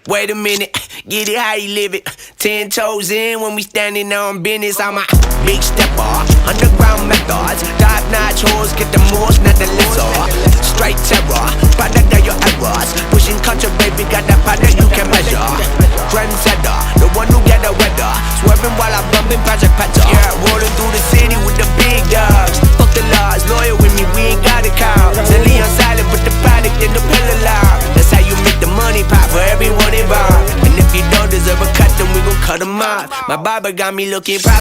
Wait a minute, get it how you live it. 10 toes in when we standing on business. I'm a big stepper, underground methods. Top-notch hoes, get the most, not the lesser. Straight terror, product of your errors. Pushing culture, baby, got that product you can measure. Trendsetter, the one who get the weather. Swerving while I'm bumping Project Petter. Yeah, rolling through the city with the big dogs. Fuck the laws, loyal with me, we ain't got a cow. Silly on silent, put the product in the pillar loud. That's how you make the money pop for everyone involved. And if you don't deserve a cut, then we gon' cut them off. My barber got me looking proud.